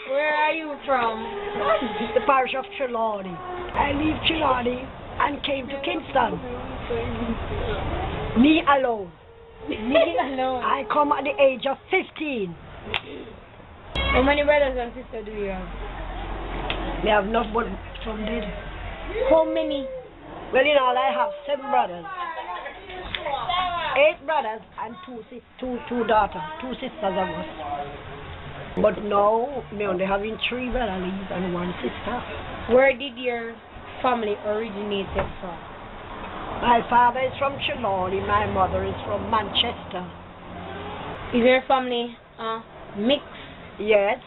Where are you from? The parish of Trelawney. I leave Trelawney and came to Kingston. Me alone. Me alone. I come at the age of 15. How many brothers and sisters do you have? They have not but from dead. How many? Well, in all, I have 7 brothers. 8 brothers and two daughters, 2 sisters of us. But now, me only having 3 brothers and 1 sister. Where did your family originated from? My father is from Trelawney, my mother is from Manchester. Is your family mixed? Yes.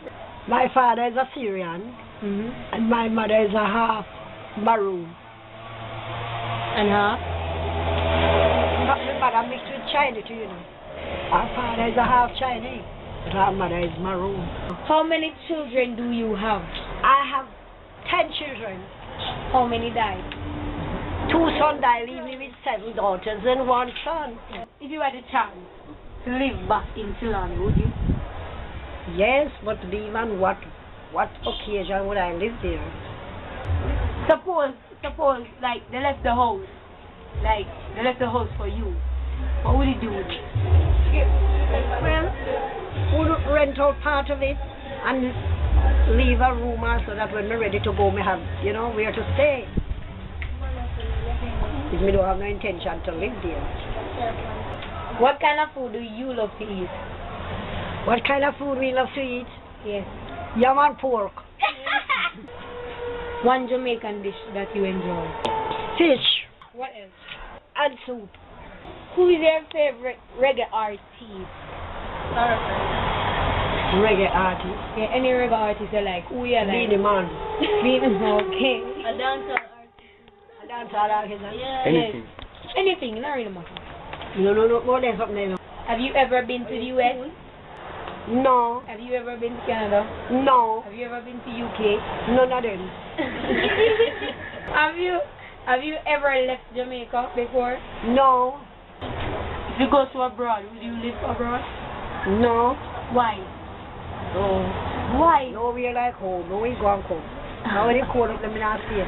My father is a Syrian, and my mother is a half Maroon. And half? But my mother mixed with Chinese, you know. Our father is a half Chinese, but our mother is Maroon. How many children do you have? I have 10 children. How many died? 2 sons died, leaving me with 7 daughters and 1 son. If you had a chance to live back in Ceylon, would you? Yes, but leave on what occasion would I live there? Suppose, like, they left the house. Like, they left the house for you. What would you do with it? Well, we'll rent out part of it and leave a room so that when we're ready to go, we have, you know, where to stay. Because we don't have no intention to live there. What kind of food do you love to eat? What kind of food we love to eat? Yes. Yam and pork. One Jamaican dish that you enjoy. Fish. What else? And soup. Who is your favorite reggae artist? Reggae artist. Yeah, any reggae artist you like. Who you like? Beenie Man. Beenie Man, okay. A dancer artist. A dancer artist. Yeah. Anything. Yes. Anything, not really matter. No, more than something. No. Have you ever been to the US? No. Have you ever been to Canada? No. Have you ever been to UK? None of them. Have you ever left Jamaica before? No. If you go to abroad, would you live abroad? No. Why? No. Why? No, we are like home. No, we go and come. Now when you call up, let me not see it.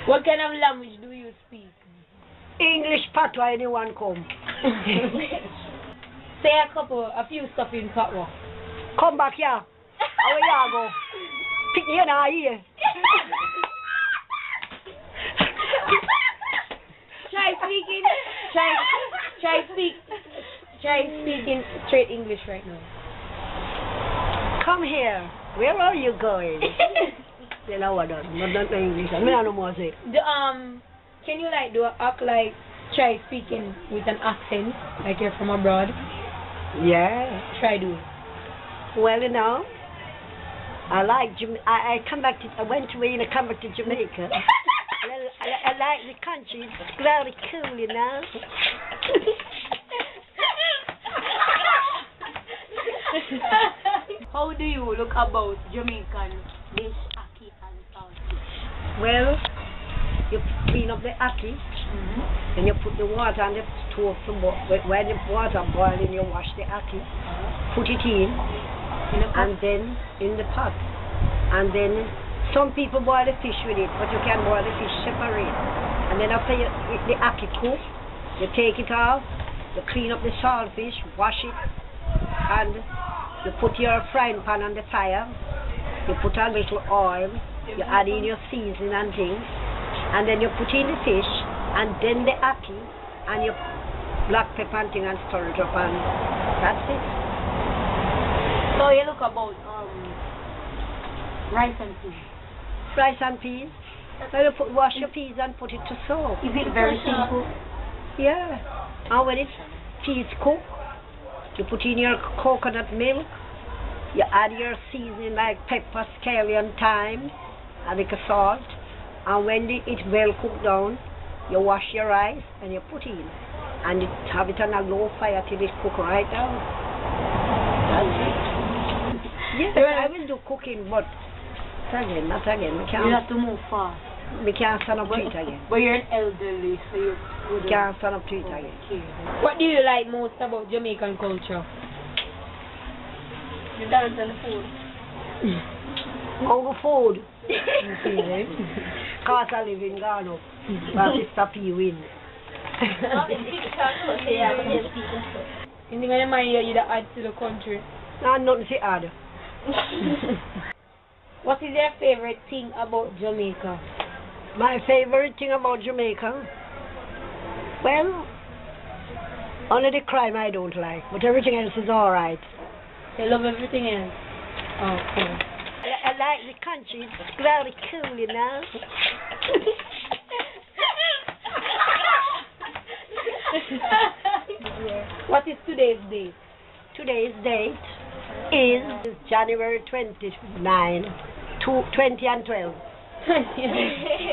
What kind of language do you speak? English patois, anyone come. Say a few stuff in patois. Come back here. How you go? Pick me in our ear. Try speaking straight English right now. Come here. Where are you going? You know what? Not English. I mean, I don't know more say. Can you try speaking with an accent, like you're from abroad? Yeah. Try do it. Well, you know, I went away and I come back to Jamaica. I like the country. It's very cool, you know. How do you look about Jamaican dish, ackee and saltfish? Well, you clean up the ackee, and you put the water on the stove to boil. When the water boiling, you wash the ackee, put it in and then in the pot. And then some people boil the fish with it, but you can boil the fish separate. And then after the ackee cook, you take it off, you clean up the saltfish, wash it, and you put your frying pan on the fire, you put a little oil, you add in your seasoning and things, and then you put in the fish, and then the ackee, and your black pepper and thing, and stir it up, and that's it. So you look about rice and peas. Rice and peas. So you wash your peas and put it to soak. Is it very simple? Yeah. And when peas cook, you put in your coconut milk, you add your seasoning like pepper, scallion, thyme, and like salt, and when it well cooked down, you wash your rice and you put in, and you have it on a low fire till it cook right down. That's it. Yes, I will do cooking, but not again. You have to move fast. We can't stand up to it again. But you're an elderly, so you can't stand up to it again. Okay. What do you like most about Jamaican culture? You dance on the food. Over food. You see, eh? Cost of living gone up. But Sister P win. Anything in my ear you add to the country? No, nothing to add. What is your favorite thing about Jamaica? My favorite thing about Jamaica? Well, only the crime I don't like, but everything else is alright. You love everything else? Oh, cool. I like the country, it's very cool, you know. What is today's date? Today's date is January 29, 20 and 12.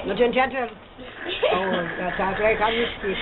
No, 20 and 12. Oh, that's like a mistake,